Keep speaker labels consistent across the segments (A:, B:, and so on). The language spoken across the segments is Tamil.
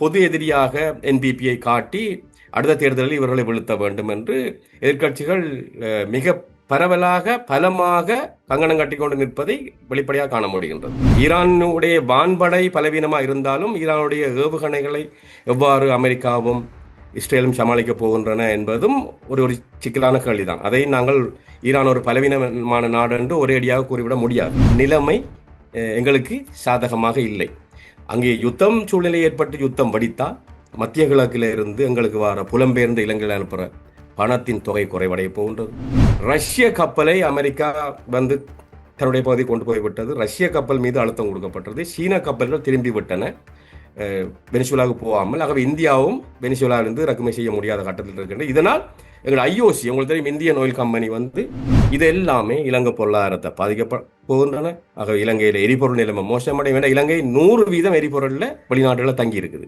A: பொது எதிரியாக என்பிபியை காட்டி அடுத்த தேர்தலில் இவர்களை வீழ்த்த வேண்டும் என்று எதிர்க்கட்சிகள் மிக பரவலாக பலமாக கங்கணம் கட்டிக்கொண்டு நிற்பதை வெளிப்படையாக காண முடிகின்றது. ஈரானுடைய வான்படை பலவீனமாக இருந்தாலும் ஈரானுடைய ஏவுகணைகளை எவ்வாறு அமெரிக்காவும் இஸ்ரேலும் சமாளிக்க போகின்றன என்பதும் ஒரு சிக்கலான கேள்விதான். அதை நாங்கள் ஈரான் ஒரு பலவீனமான நாடு என்று ஒரே அடியாக கூறிவிட முடியாது. நிலைமை எங்களுக்கு சாதகமாக இல்லை. அங்கே யுத்தம் சூழ்நிலை ஏற்பட்டு யுத்தம் வடித்தால் மத்திய கிழக்கில் இருந்து எங்களுக்கு வர புலம்பெயர்ந்த இலங்கையில் அனுப்புகிற பணத்தின் தொகை குறைவடைய போகின்றது. ரஷ்ய கப்பலை அமெரிக்கா வந்து தன்னுடைய பகுதி கொண்டு போய்விட்டது. ரஷ்ய கப்பல் மீது அழுத்தம் கொடுக்கப்பட்டது. சீன கப்பல்கள் திரும்பி விட்டன வெனிசுலாவுக்கு போகாமல். ஆகவே இந்தியாவும் வெனிசுலாவிலிருந்து இறக்குமதி செய்ய முடியாத கட்டத்தில் இருக்கின்றது. இதனால் எங்கள் ஐஓசி, உங்களுக்கு தெரியும், இந்தியன் ஆயில் கம்பெனி வந்து இது எல்லாமே இலங்கை பொருளாதாரத்தை பாதிக்க போகின்றன. ஆகவே இலங்கையில் எரிபொருள் நிலைமை மோசமடைய வேண்டாம். இலங்கை 100% எரிபொருளில் வெளிநாடுகளில் தங்கி இருக்குது.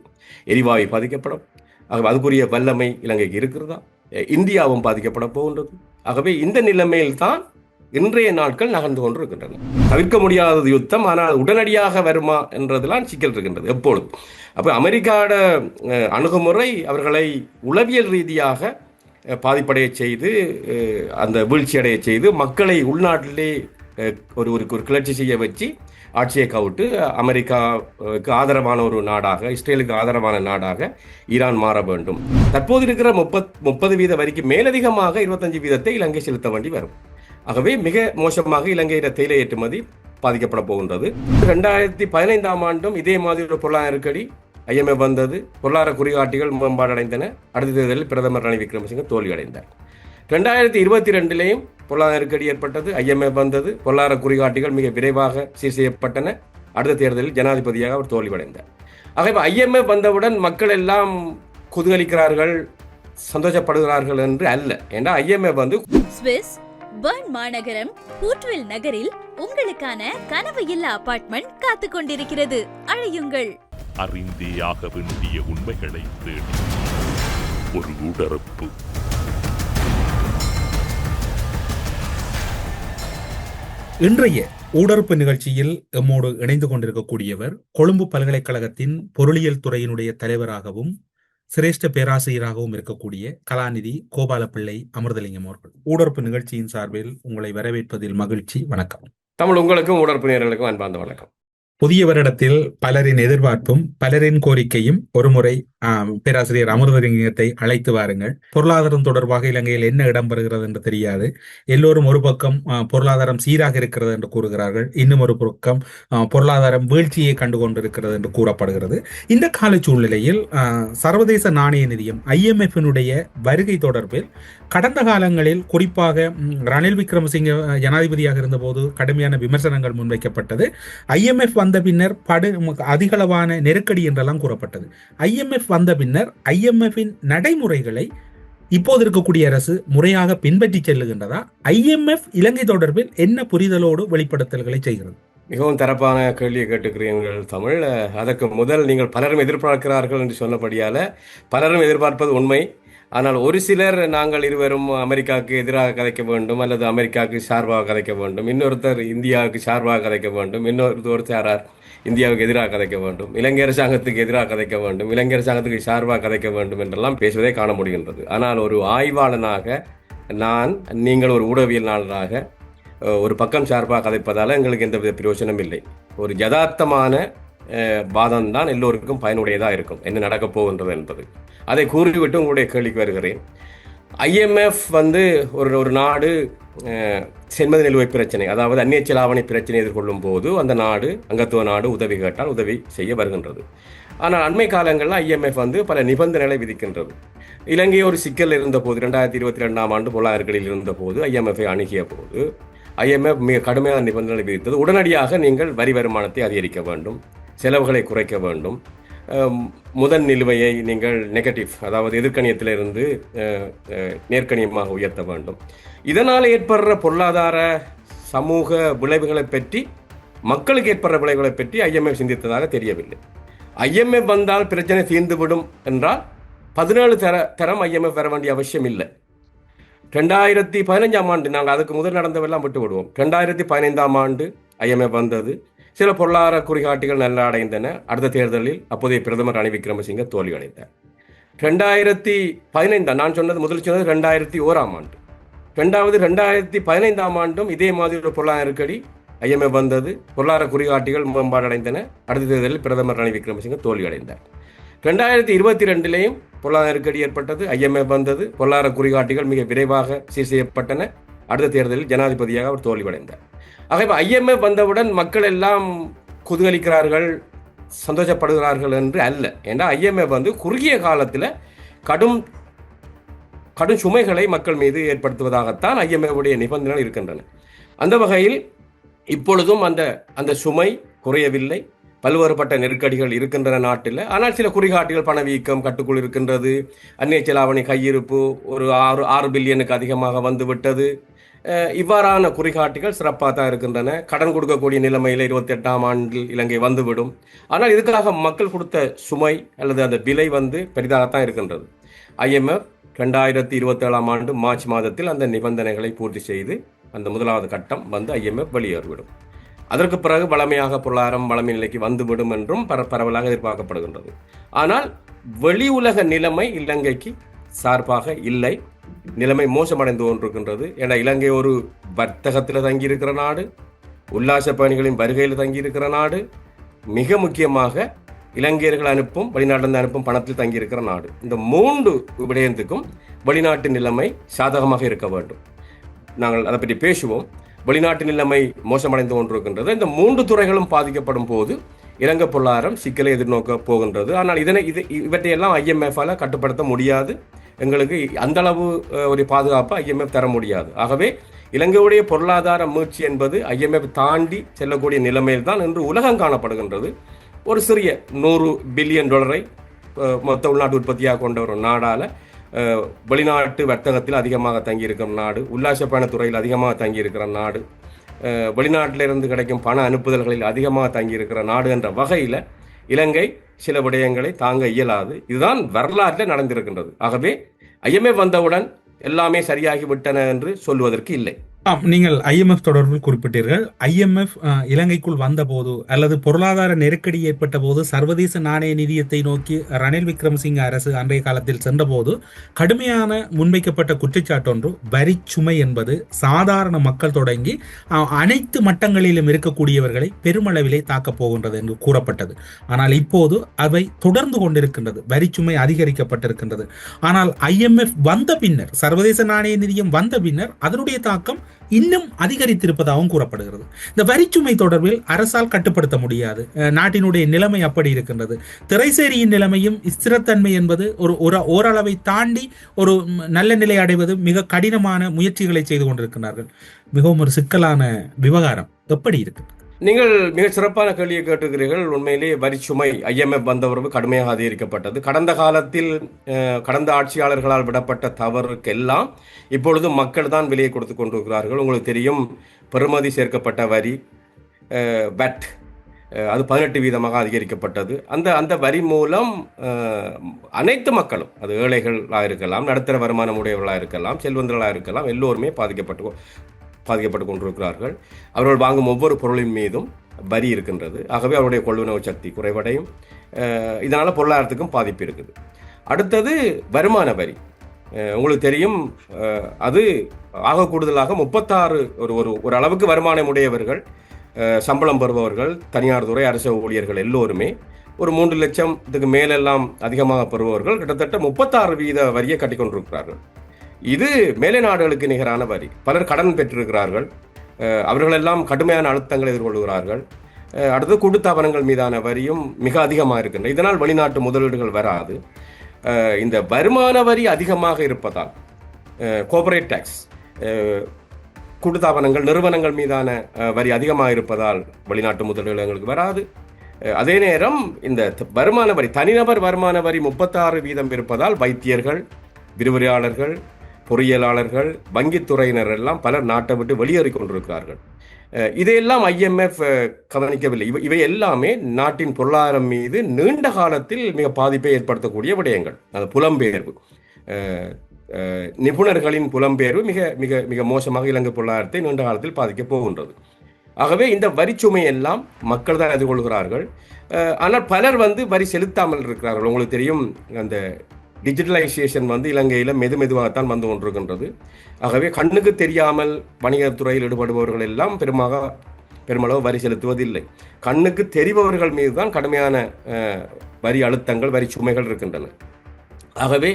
A: எரிவாயு பாதிக்கப்படும். ஆகவே அதுக்குரிய வல்லமை இலங்கைக்கு இருக்கிறதா? இந்தியாவும் பாதிக்கப்பட போகின்றது. ஆகவே இந்த நிலைமையில் தான் இன்றைய நாட்கள் நகர்ந்து கொண்டு இருக்கின்றன. தவிர்க்க முடியாதது யுத்தம், ஆனால் உடனடியாக வருமா என்றதெல்லாம் சிக்கல் இருக்கின்றது எப்பொழுது. அப்போ அமெரிக்காவோட அணுகுமுறை அவர்களை உளவியல் ரீதியாக பாதிப்படைய செய்து, அந்த வீழ்ச்சி அடைய செய்து, மக்களை உள்நாட்டிலே ஒரு ஒரு கிளர்ச்சி செய்ய வச்சு ஆட்சியை கவிட்டு அமெரிக்காவுக்கு ஆதரவான ஒரு நாடாக, இஸ்ரேலுக்கு ஆதரவான நாடாக ஈரான் மாற வேண்டும். தற்போது இருக்கிற 30% வரைக்கும் மேலதிகமாக 25% இலங்கை செலுத்த வேண்டி வரும். ஆகவே மிக மோசமாக இலங்கையில தேயிலை ஏற்றுமதி பாதிக்கப்பட போகின்றது. 2015ஆம் ஆண்டும் இதே மாதிரி ஒரு பொருளாதார நெருக்கடி IMF வந்தது. பொருளாதார குறிகாட்டிகள் மேம்பாடு அடைந்தன. அடுத்த தேர்தலில் பிரதமர் ரணில் விக்ரமசிங்க தோல்வி அடைந்தார். 2022 பொருளாதார நெருக்கடி ஏற்பட்டது. IMF வந்தது. பொருளாதார குறிகாட்டிகள் மிக விரைவாக சீர் செய்யப்பட்டன. அடுத்த தேர்தலில் ஜனாதிபதியாக அவர் தோல்வியடைந்தார். ஆகவே IMF வந்தவுடன் மக்கள் எல்லாம் குதூகலிக்கிறார்கள், சந்தோஷப்படுகிறார்கள் என்று அல்ல. ஏன்னா IMF வந்து
B: ஸ்விஸ் பர்ன் மாநகரம் ஹூட்வில் நகரில் உங்களுக்கான கனவு இல்லா அபார்ட்மெண்ட் காத்துக் கொண்டிருக்கிறது. அழையுங்கள்.
C: அறிந்தே ஆக வேண்டிய உண்மைகளை தேடி ஒரு உடறுப்பு.
D: இன்றைய ஊடறுப்பு நிகழ்ச்சியில் எம்மோடு இணைந்து கொண்டிருக்கக்கூடியவர் கொழும்பு பல்கலைக்கழகத்தின் பொருளியல் துறையினுடைய தலைவராகவும் சிரேஷ்ட பேராசிரியராகவும் இருக்கக்கூடிய கலாநிதி கோபாலப்பிள்ளை அமிர்தலிங்கம் அவர்கள். ஊடறுப்பு நிகழ்ச்சியின் சார்பில் உங்களை வரவேற்பதில் மகிழ்ச்சி. வணக்கம்.
A: தமிழ் உங்களுக்கும் ஊடறுப்பு நேயர்களுக்கும் அன்பார்ந்த வணக்கம்.
D: புதிய வருடத்தில் பலரின் எதிர்பார்ப்பும் பலரின் கோரிக்கையும் ஒருமுறை பேராசிரியர் அமிர்தலிங்கத்தை அழைத்து வாருங்கள். பொருளாதாரம் தொடர்பாக இலங்கையில் என்ன இடம்பெறுகிறது என்று தெரியாது. எல்லோரும் ஒரு பக்கம் பொருளாதாரம் சீராக இருக்கிறது என்று கூறுகிறார்கள், இன்னும் ஒரு பக்கம் பொருளாதாரம் வீழ்ச்சியை கண்டு கொண்டிருக்கிறது என்று கூறப்படுகிறது. இந்த கால சூழ்நிலையில் சர்வதேச நாணய நிதியம் IMF-னுடைய வருகை தொடர்பில் கடந்த காலங்களில் குறிப்பாக ரணில் விக்ரமசிங்க ஜனாதிபதியாக இருந்தபோது கடுமையான விமர்சனங்கள் முன்வைக்கப்பட்டது. IMF வந்த பின்னர் அதிகளவான நெருக்கடி என்றெல்லாம் கூறப்பட்டது. IMF வந்த பின்னர் IMF-இன் நடைமுறைகளை இப்போது இருக்கக்கூடிய அரசு முறையாக பின்பற்றி செல்லுகின்றதா? IMF இலங்கை தொடர்பில் என்ன புரிதலோடு வெளிப்படுத்தல்களை செய்கிறது?
A: மிகவும் தரப்பான கேள்வியை கேட்டுக்கிறீர்கள் தமிழ். அதற்கு முதல், நீங்கள் பலரும் எதிர்பார்க்கிறார்கள் என்று சொன்னபடியால பலரும் எதிர்பார்ப்பது உண்மை. ஆனால் ஒரு சிலர் நாங்கள் இருவரும் அமெரிக்காவுக்கு எதிராக கதைக்க வேண்டும் அல்லது அமெரிக்காவுக்கு சார்பாக கதைக்க வேண்டும், இன்னொருத்தர் இந்தியாவுக்கு சார்பாக கதைக்க வேண்டும், இன்னொருத்தர் இந்தியாவுக்கு எதிராக கதைக்க வேண்டும், இலங்கை அரசாங்கத்துக்கு எதிராக கதைக்க வேண்டும், இலங்கை அரசாங்கத்துக்கு சார்பாக கதைக்க வேண்டும் என்றெல்லாம் பேசுவதை காண முடிகின்றது. ஆனால் ஒரு ஆய்வாளனாக நான், நீங்கள் ஒரு ஊடகவியலாளராக ஒரு பக்கம் சார்பாக கதைப்பதால் எங்களுக்கு எந்த வித பிரயோஜனம் இல்லை. ஒரு யதார்த்தமான வாதம் தான் எல்லோருக்கும் பயனுடையதாக இருக்கும், என்ன நடக்கப் போகின்றது என்பது. அதை கூறிவிட்டு உங்களுடைய கேள்விக்கு வருகிறேன். IMF வந்து ஒரு நாடு சென்மதி நிலுவை பிரச்சனை, அதாவது அந்நிய செலாவணி பிரச்சனை எதிர்கொள்ளும் போது அந்த நாடு, அங்கத்துவ நாடு உதவி கேட்டால் உதவி செய்ய வருகின்றது. ஆனால் அண்மை காலங்களில் IMF வந்து பல நிபந்தனைகளை விதிக்கின்றது. இலங்கை ஒரு சிக்கல் இருந்த போது, 2022ஆம் ஆண்டு பொருளாதாரங்களில் இருந்த போது IMF-ஐ அணுகிய போது IMF மிக கடுமையான நிபந்தனை விதித்தது. உடனடியாக நீங்கள் வரி வருமானத்தை அதிகரிக்க வேண்டும், செலவுகளை குறைக்க வேண்டும், முதல் நிலுவையை நீங்கள் நெகட்டிவ், அதாவது எதிர்கணியத்திலிருந்து நேர்கணியமாக உயர்த்த வேண்டும். இதனால் ஏற்படுற பொருளாதார சமூக விளைவுகளை பற்றி, மக்களுக்கு ஏற்படுற விளைவுகளை பற்றி IMF சிந்தித்ததாக தெரியவில்லை. IMF வந்தால் பிரச்சனை தீர்ந்துவிடும் என்றால் 17 தரம் IMF வர வேண்டிய அவசியம் இல்லை. 2015ஆம் ஆண்டு, நாங்கள் அதுக்கு முதல் நடந்தவெல்லாம் விட்டு விடுவோம். 2015ஆம் ஆண்டு IMF வந்தது. சில பொருளாதார குறிகாட்டிகள் நல்லா அடைந்தன. அடுத்த தேர்தலில் அப்போதைய பிரதமர் ரணில் விக்ரமசிங்க தோல்வி அடைந்தார். 2015 நான் சொன்னது முதல் சொன்னது 2001ஆம் ஆண்டு. 2015ஆம் ஆண்டும் இதே மாதிரி ஒரு பொருளாதார நெருக்கடி IMF வந்தது. பொருளாதார குறிகாட்டிகள் மேம்பாடு அடைந்தன. அடுத்த தேர்தலில் பிரதமர் ரணில் விக்ரமசிங்க தோல்வி அடைந்தார். 2022லேயும் பொருளாதார நெருக்கடி ஏற்பட்டது. IMF வந்தது. பொருளாதார குறிகாட்டிகள் மிக விரைவாக சீர் செய்யப்பட்டன. அடுத்த தேர்தலில் ஜனாதிபதியாக அவர் தோல்வியடைந்தார். ஆகவே IMF வந்தவுடன் மக்கள் எல்லாம் குதூகலிக்கிறார்கள், சந்தோஷப்படுகிறார்கள் என்று அல்ல. ஏன்னா IMF குறுகிய காலத்தில் கடும் சுமைகளை மக்கள் மீது ஏற்படுத்துவதாகத்தான் IMF உடைய நிபந்தனைகள் இருக்கின்றன. அந்த வகையில் இப்பொழுதும் அந்த சுமை குறையவில்லை. பல்வேறுபட்ட நெருக்கடிகள் இருக்கின்றன நாட்டில். ஆனால் சில குறிகாட்டிகள் பணவீக்கம் கட்டுக்குள் இருக்கின்றது. அந்நிய செலாவணி கையிருப்பு ஒரு 6 பில்லியனுக்கு அதிகமாக வந்துவிட்டது. இவ்வாறான குறிகாட்டிகள் சிறப்பாக தான் இருக்கின்றன. கடன் கொடுக்கக்கூடிய நிலைமையில் 28ஆம் ஆண்டில் இலங்கை வந்துவிடும். ஆனால் இதுக்காக மக்கள் கொடுத்த சுமை அல்லது அந்த விலை பெரிதாகத்தான் இருக்கின்றது. IMF 2027ஆம் ஆண்டு மார்ச் மாதத்தில் அந்த நிபந்தனைகளை பூர்த்தி செய்து அந்த முதலாவது கட்டம் IMF வெளியேறிவிடும். அதற்கு பிறகு வளமையாக பொருளாதாரம் வளமை நிலைக்கு வந்துவிடும் என்றும் பரவலாக எதிர்பார்க்கப்படுகின்றது. ஆனால் வெளி உலக நிலைமை இலங்கைக்கு சார்பாக இல்லை. நிலைமை மோசமடைந்து கொண்டிருக்கின்றது. ஏன்னா இலங்கை ஒரு வர்த்தகத்தில் தங்கியிருக்கிற நாடு, உல்லாச பயணிகளின் வருகையில் தங்கியிருக்கிற நாடு, மிக முக்கியமாக இலங்கையர்கள் அனுப்பும் வெளிநாட்டிலிருந்து அனுப்பும் பணத்தில் தங்கியிருக்கிற நாடு. இந்த 3 விடயத்துக்கும் வெளிநாட்டு நிலைமை சாதகமாக இருக்க வேண்டும். நாங்கள் அதை பற்றி பேசுவோம். வெளிநாட்டு நிலைமை மோசமடைந்து கொண்டிருக்கின்றது. இந்த 3 துறைகளும் பாதிக்கப்படும் போது இலங்கை பொருளாதாரம் சிக்கலை எதிர்நோக்க போகின்றது. ஆனால் இவற்றையெல்லாம் IMF-ஆல கட்டுப்படுத்த முடியாது. எங்களுக்கு அந்த அளவு ஒரு பாதுகாப்பு IMF தர முடியாது. ஆகவே இலங்கையுடைய பொருளாதார மீட்சி என்பது IMF தாண்டி செல்லக்கூடிய நிலைமையில் தான் இன்று உலகம் காணப்படுகின்றது. ஒரு சிறிய $100 பில்லியன் மொத்த உள்நாட்டு உற்பத்தியாக கொண்ட ஒரு நாடால வெளிநாட்டு வர்த்தகத்தில் அதிகமாக தங்கியிருக்கிற நாடு, உல்லாச பயணத்துறையில் அதிகமாக தங்கியிருக்கிற நாடு, வெளிநாட்டிலிருந்து கிடைக்கும் பண அனுப்புதல்களில் அதிகமாக தங்கியிருக்கிற நாடு என்ற வகையில் இலங்கை சில விடயங்களை தாங்க இயலாது. இதுதான் வரலாற்றில் நடந்திருக்கின்றது. ஆகவே IMF வந்தவுடன் எல்லாமே சரியாகிவிட்டன என்று சொல்வதற்கு இல்லை.
D: நீங்கள் IMF தொடர்பில் குறிப்பிட்டீர்கள். IMF இலங்கைக்குள் வந்தபோது அல்லது பொருளாதார நெருக்கடி ஏற்பட்ட போது சர்வதேச நாணய நிதியத்தை நோக்கி ரணில் விக்ரமசிங்க அரசு அன்றைய காலத்தில் சென்றபோது கடுமையான முன்வைக்கப்பட்ட குற்றச்சாட்டொன்று வரி சுமை என்பது சாதாரண மக்கள் தொடங்கி அனைத்து மட்டங்களிலும் இருக்கக்கூடியவர்களை பெருமளவிலே தாக்கப் போகின்றது என்று கூறப்பட்டது. ஆனால் இப்போது அவை தொடர்ந்து கொண்டிருக்கின்றது. வரி சுமை அதிகரிக்கப்பட்டிருக்கின்றது. ஆனால் IMF வந்த பின்னர், சர்வதேச நாணய நிதியம் வந்த பின்னர் அதனுடைய தாக்கம் இன்னும் அதிகரித்திருப்பதாகவும் கூறப்படுகிறது. இந்த வரிச்சுமை தொடர்பில் அரசால் கட்டுப்படுத்த முடியாது. நாட்டினுடைய நிலைமை அப்படி இருக்கின்றது. திரைசேரியின் நிலைமையும் ஸ்திரத்தன்மை என்பது ஓரளவை தாண்டி ஒரு நல்ல நிலை அடைவது மிக கடினமான முயற்சிகளை செய்து கொண்டிருக்கிறார்கள். மிகவும் ஒரு சிக்கலான விவகாரம். எப்படி இருக்கு?
A: நீங்கள் மிக சிறப்பான கேள்வியை கேட்டிருக்கிறீர்கள். உண்மையிலே வரிச்சுமை IMF வந்தவரவு கடுமையாக அதிகரிக்கப்பட்டது. கடந்த காலத்தில் கடந்த ஆட்சியாளர்களால் விடப்பட்ட தவறுக்கெல்லாம் இப்பொழுது மக்கள் தான் விலையை கொடுத்து கொண்டிருக்கிறார்கள். உங்களுக்கு தெரியும், பெறுமதி சேர்க்கப்பட்ட வரி VAT அது 18% அதிகரிக்கப்பட்டது. அந்த வரி மூலம் அனைத்து மக்களும், அது ஏழைகளாக இருக்கலாம், நடுத்தர வருமானம் உடையவர்களாக இருக்கலாம், செல்வந்தர்களாக இருக்கலாம், எல்லோருமே பாதிக்கப்பட்டு கொண்டிருக்கிறார்கள். அவர்கள் வாங்கும் ஒவ்வொரு பொருளின் மீதும் வரி இருக்கின்றது. ஆகவே அவருடைய கொள்ளுணர்வு சக்தி குறைவடையும். இதனால் பொருளாதாரத்துக்கும் பாதிப்பு இருக்குது. அடுத்தது வருமான வரி. உங்களுக்கு தெரியும், அது ஆக கூடுதலாக 36 ஒரு அளவுக்கு வருமானம் உடையவர்கள், சம்பளம் பெறுபவர்கள், தனியார் துறை அரசு ஊழியர்கள் எல்லோருமே ஒரு 3 லட்சத்துக்கு மேலெல்லாம் அதிகமாக பெறுபவர்கள் கிட்டத்தட்ட 36% வரியை கட்டிக்கொண்டிருக்கிறார்கள். இது மேலை நாடுகளுக்கு நிகரான வரி. பலர் கடன் பெற்றிருக்கிறார்கள். அவர்களெல்லாம் கடுமையான அழுத்தங்களை எதிர்கொள்கிறார்கள். அடுத்து கூட்டுத்தாபனங்கள் மீதான வரியும் மிக அதிகமாக இருக்கின்றன. இதனால் வெளிநாட்டு முதலீடுகள் வராது. இந்த வருமான வரி அதிகமாக இருப்பதால், கோர்ப்பரேட் டாக்ஸ், கூட்டுத்தாபனங்கள் நிறுவனங்கள் மீதான வரி அதிகமாக இருப்பதால் வெளிநாட்டு முதலீடுகள் எங்களுக்கு வராது. அதே நேரம் இந்த வருமான வரி, தனிநபர் வருமான வரி 36% இருப்பதால் வைத்தியர்கள், விரிவுரையாளர்கள், பொறியியலாளர்கள், வங்கித்துறையினர் எல்லாம் பலர் நாட்டை விட்டு வெளியேறி கொண்டிருக்கிறார்கள். இதையெல்லாம் IMF கவனிக்கவில்லை. இவை எல்லாமே நாட்டின் பொருளாதாரம் மீது நீண்ட காலத்தில் மிக பாதிப்பை ஏற்படுத்தக்கூடிய விடயங்கள். அது புலம்பெயர்வு, நிபுணர்களின் புலம்பெயர்வு மிக மிக மிக மோசமாக இலங்கை பொருளாதாரத்தை நீண்ட காலத்தில் பாதிக்கப் போகின்றது. ஆகவே இந்த வரிச்சுமை எல்லாம் மக்கள் தான் எதிர்கொள்கிறார்கள். ஆனால் பலர் வரி செலுத்தாமல் இருக்கிறார்கள். உங்களுக்கு தெரியும், அந்த டிஜிட்டலைசேஷன் இலங்கையில் மெதுவாகத்தான் வந்து கொண்டிருக்கின்றது. ஆகவே கண்ணுக்கு தெரியாமல் வணிகத்துறையில் ஈடுபடுபவர்கள் எல்லாம் பெருமளவு வரி செலுத்துவதில்லை. கண்ணுக்கு தெரிபவர்கள் மீது தான் கடுமையான வரி அழுத்தங்கள், வரி சுமைகள் இருக்கின்றன. ஆகவே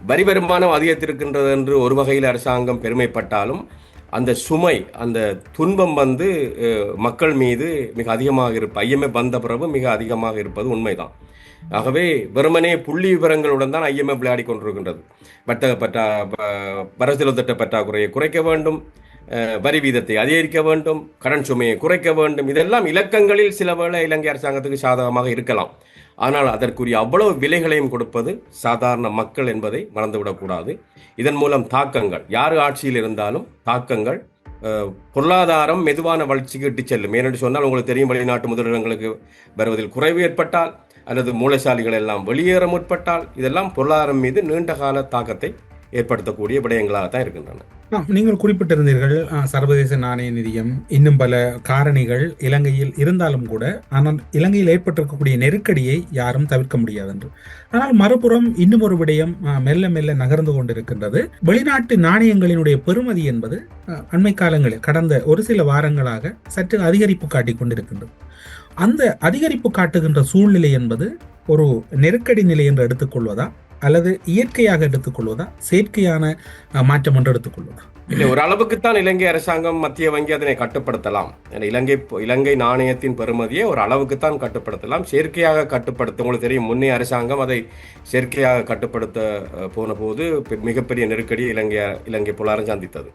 A: வரி வருமானம் அதிகரித்திருக்கின்றது என்று ஒரு வகையில் அரசாங்கம் பெருமைப்பட்டாலும் அந்த சுமை, அந்த துன்பம் மக்கள் மீது மிக அதிகமாக IMF வந்த பிறகு மிக அதிகமாக இருப்பது உண்மைதான். ஆகவே வெறுமனே புள்ளி விவரங்களுடன் தான் IMF விளையாடி கொண்டிருக்கின்றது. வரவு திட்ட பற்றாக்குறையை குறைக்க வேண்டும், வரி வீதத்தை அதிகரிக்க வேண்டும், கடன் சுமையை குறைக்க வேண்டும். இதெல்லாம் இலக்கங்களில் சில வேளை இலங்கை அரசாங்கத்துக்கு சாதகமாக இருக்கலாம். ஆனால் அதற்குரிய அவ்வளவு விலைகளையும் கொடுப்பது சாதாரண மக்கள் என்பதை மறந்துவிடக்கூடாது. இதன் மூலம் தாக்கங்கள், யார் ஆட்சியில் இருந்தாலும் தாக்கங்கள், பொருளாதாரம் மெதுவான வளர்ச்சிக்கு இட்டு செல்லும். ஏனென்று சொன்னால் உங்களுக்கு தெரியும், வெளிநாட்டு முதலீடுகளுக்கு வருவதில் குறைவு ஏற்பட்டால் அல்லது மூலசாலிகள் எல்லாம் வெளியேற முற்பட்டால் இதெல்லாம் பொருளாதாரம் மீது நீண்டகால தாக்கத்தை ஏற்படுத்தக்கூடிய விடயங்களாக தான் இருக்கின்றன.
D: நீங்கள் குறிப்பிட்டிருந்தீர்கள் சர்வதேச நாணய நிதியம், இன்னும் பல காரணிகள் இலங்கையில் இருந்தாலும் கூட, ஆனால் இலங்கையில் ஏற்பட்டிருக்கக்கூடிய நெருக்கடியை யாரும் தவிர்க்க முடியாது என்று. ஆனால் மறுபுறம் இன்னும் ஒரு விடயம் மெல்ல மெல்ல நகர்ந்து கொண்டிருக்கின்றது. வெளிநாட்டு நாணயங்களினுடைய பெறுமதி என்பது அண்மை காலங்களில் கடந்த ஒரு சில வாரங்களாக சற்று அதிகரிப்பு காட்டிக் கொண்டிருக்கின்றது. அந்த அதிகரிப்பு காட்டுகின்ற சூழ்நிலை என்பது ஒரு நெருக்கடி நிலை என்று எடுத்துக்கொள்வதா, அல்லது இயற்கையாக எடுத்துக்கொள்வதா, செயற்கையான மாற்றம் என்று எடுத்துக்கொள்வதா?
A: இல்லை, ஒரு அளவுக்குத்தான் இலங்கை அரசாங்கம், மத்திய வங்கி அதனை கட்டுப்படுத்தலாம். இலங்கை நாணயத்தின் பெறுமதியை ஒரு அளவுக்குத்தான் கட்டுப்படுத்தலாம். செயற்கையாக கட்டுப்படுத்த, உங்களுக்கு தெரியும், முன்னே அரசாங்கம் அதை செயற்கையாக கட்டுப்படுத்த போன போது மிகப்பெரிய நெருக்கடி இலங்கை பொருளாதாரம் சந்தித்தது.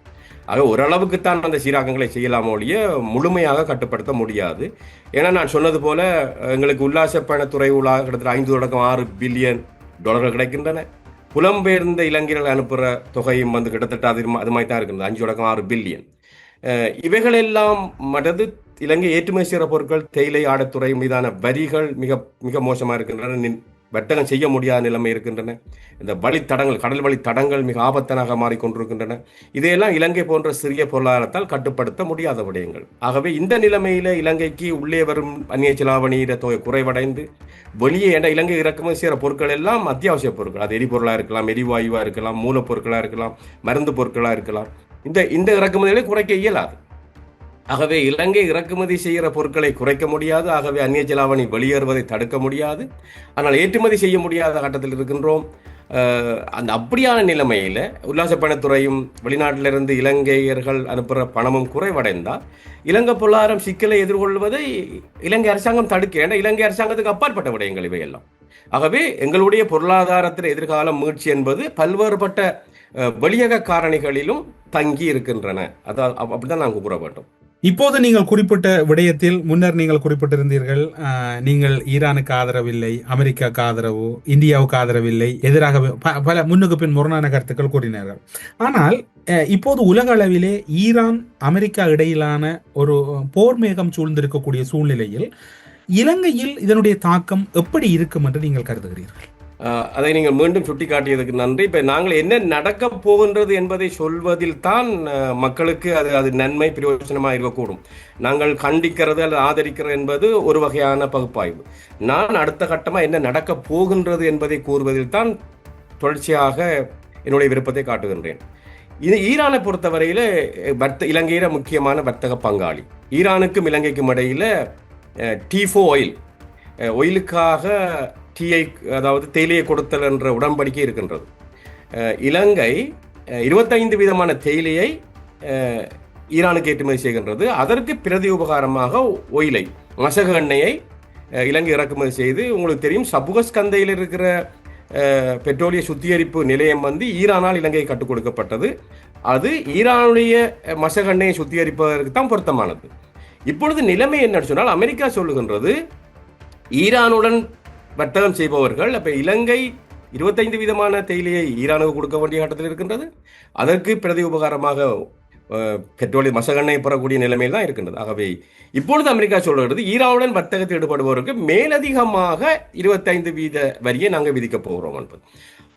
A: ஆக ஓரளவுக்குத்தான் அந்த சீராக்கங்களை செய்யலாம் ஒழிய முழுமையாக கட்டுப்படுத்த முடியாது. ஏன்னா நான் சொன்னது போல எங்களுக்கு உல்லாச பயணத்துறை ஊடாக கிட்டத்தட்ட 5.6 பில்லியன் டாலர்கள் கிடைக்கின்றன. புலம்பெயர்ந்த இளைஞர்கள் அனுப்புகிற தொகையும் கிட்டத்தட்ட அது மாதிரி தான் இருக்கின்றது, 5.6 பில்லியன். இவைகளெல்லாம் மற்றது இலங்கை ஏற்றுமதி செய்கிற பொருட்கள், தேயிலை ஆடத்துறை மீதான வரிகள் மிக மிக மோசமாக இருக்கின்றன. வர்த்தகம் செய்ய முடியாத நிலைமை இருக்கின்றன. இந்த வழித்தடங்கள், கடல் வழித்தடங்கள் மிக ஆபத்தானாக மாறிக்கொண்டிருக்கின்றன. இதையெல்லாம் இலங்கை போன்ற சிறிய பொருளாதாரத்தால் கட்டுப்படுத்த முடியாத விடயங்கள். ஆகவே இந்த நிலைமையில இலங்கைக்கு உள்ளே வரும் அந்நிய செலாவணியிட தொகை குறைவடைந்து வெளியே இலங்கை இறக்குமதி செய்கிற பொருட்கள் எல்லாம் அத்தியாவசிய பொருட்கள். அது எரிபொருளாக இருக்கலாம், எரிவாயுவாக இருக்கலாம், மூலப்பொருட்களாக இருக்கலாம், மருந்து பொருட்களாக இருக்கலாம். இந்த இறக்குமதிகளை குறைக்க இயலாது. ஆகவே இலங்கை இறக்குமதி செய்கிற பொருட்களை குறைக்க முடியாது. ஆகவே அந்நிய செலாவணி வெளியேறுவதை தடுக்க முடியாது. ஆனால் ஏற்றுமதி செய்ய முடியாத கட்டத்தில் இருக்கின்றோம். அந்த அப்படியான நிலைமையில் உல்லாச பயணத்துறையும் வெளிநாட்டிலிருந்து இலங்கையர்கள் அனுப்புகிற பணமும் குறைவடைந்தால் இலங்கை பொருளாதாரம் சிக்கலை எதிர்கொள்வதை இலங்கை அரசாங்கம் தடுக்க. ஏன்னா இலங்கை அரசாங்கத்துக்கு அப்பாற்பட்ட விடயங்கள் இவையெல்லாம். ஆகவே எங்களுடைய பொருளாதாரத்தில் எதிர்காலம் மீட்சி என்பது பல்வேறுபட்ட வெளியக காரணிகளிலும் தங்கி இருக்கின்றன. அதான் அப்படிதான் நாங்கள் கூற வேண்டும்.
D: இப்போது நீங்கள் குறிப்பிட்ட விடயத்தில் முன்னர் நீங்கள் குறிப்பிட்டிருந்தீர்கள், நீங்கள் ஈரானுக்கு ஆதரவில்லை, அமெரிக்காவுக்கு ஆதரவு, இந்தியாவுக்கு ஆதரவில்லை, எதிராக பல முன்னுக்கு பின் முரணான கருத்துக்கள் கூறினார்கள். ஆனால் இப்போது உலக அளவிலே ஈரான் அமெரிக்கா இடையிலான ஒரு போர் மேகம் சூழ்ந்திருக்கக்கூடிய சூழ்நிலையில் இலங்கையில் இதனுடைய தாக்கம் எப்படி இருக்கும் என்று நீங்கள் கருதுகிறீர்கள்?
A: அதை நீங்கள் மீண்டும் சுட்டிக்காட்டியதுக்கு நன்றி. இப்போ நாங்கள் என்ன நடக்க போகின்றது என்பதை சொல்வதில் தான் மக்களுக்கு அது நன்மை பிரயோஜனமாக இருக்கக்கூடும். நாங்கள் கண்டிக்கிறது அல்லது ஆதரிக்கிறது என்பது ஒரு வகையான பகுப்பாய்வு. நான் அடுத்த கட்டமாக என்ன நடக்க போகின்றது என்பதை கூறுவதில் தான் தொடர்ச்சியாக என்னுடைய விருப்பத்தை காட்டுகின்றேன். இது ஈரானை பொறுத்தவரையில் இலங்கையில முக்கியமான வர்த்தக பங்காளி. ஈரானுக்கும் இலங்கைக்கும் இடையில் T4 ஒயிலுக்காக டீயை, அதாவது தேயிலையை கொடுத்தல் என்ற உடன்படிக்கை இருக்கின்றது. இலங்கை 25 வீதமான தேயிலையை ஈரானுக்கு ஏற்றுமதி செய்கின்றது. அதற்கு பிரதி உபகாரமாக ஒயிலை, மசக எண்ணெயை இலங்கை இறக்குமதி செய்து, உங்களுக்கு தெரியும், சபுகஸ்கந்தையில் இருக்கிற பெட்ரோலிய சுத்திகரிப்பு நிலையம் ஈரானால் இலங்கை கட்டுக் கொடுக்கப்பட்டது. அது ஈரானுடைய மசக எண்ணெயை சுத்திகரிப்பதற்கு தான் பொருத்தமானது. இப்பொழுது நிலைமை என்னன்னு சொன்னால், அமெரிக்கா சொல்லுகின்றது ஈரானுடன் வர்த்தகம் செய்பவர்கள், அப்ப இலங்கை 25 வீதமான தேயிலையை ஈரானுக்கு கொடுக்க வேண்டிய கட்டத்தில் இருக்கின்றது. அதற்கு பிரதி உபகாரமாக பெட்ரோலிய மசகெண்ணெய் பெறக்கூடிய நிலைமையில் தான் இருக்கின்றது. ஆகவே இப்பொழுது அமெரிக்கா சொல்கிறது ஈரானுடன் வர்த்தகத்தில் ஈடுபடுபவருக்கு மேலதிகமாக 25 வீத வரியை நாங்கள் விதிக்க போகிறோம் என்பது.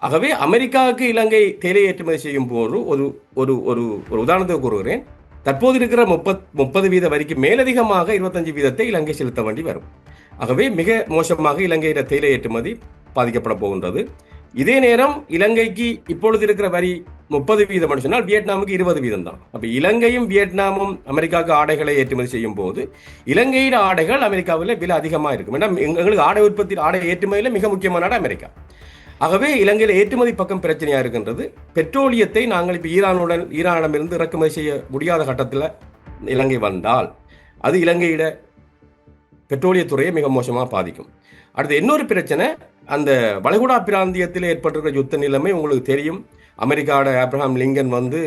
A: ஆகவே அமெரிக்காவுக்கு இலங்கை தேயிலை ஏற்றுமதி செய்யும் போது ஒரு உதாரணத்தை கூறுகிறேன். தற்போது இருக்கிற 30% வரிக்கு மேலதிகமாக 25% இலங்கை செலுத்த வேண்டி வரும். ஆகவே மிக மோசமாக இலங்கையில தேயிலை ஏற்றுமதி பாதிக்கப்பட போகின்றது. இதே நேரம் இலங்கைக்கு இப்பொழுது இருக்கிற வரி 30% சொன்னால் வியட்நாமுக்கு 20% தான். அப்ப இலங்கையும் வியட்நாமும் அமெரிக்காவுக்கு ஆடைகளை ஏற்றுமதி செய்யும் போது இலங்கையின் ஆடைகள் அமெரிக்காவில் விலை அதிகமாக இருக்கும். ஏன்னா எங்களுக்கு ஆடை உற்பத்தி ஆடை ஏற்றுமதியில் மிக முக்கியமான நாடு அமெரிக்கா. ஆகவே இலங்கையில் ஏற்றுமதி பக்கம் பிரச்சனையா இருக்கின்றது. பெட்ரோலியத்தை நாங்கள் இப்போ ஈரானிடமிருந்து இறக்குமதி செய்ய முடியாத கட்டத்தில் இலங்கை வந்தால் அது இலங்கையிட பெட்ரோலியத்துறையை மிக மோசமாக பாதிக்கும். அடுத்து இன்னொரு பிரச்சனை, அந்த வளைகுடா பிராந்தியத்தில் ஏற்பட்டிருக்கிற யுத்த நிலைமை உங்களுக்கு தெரியும். அமெரிக்காவோட ஆப்ரஹாம் லிங்கன் வந்து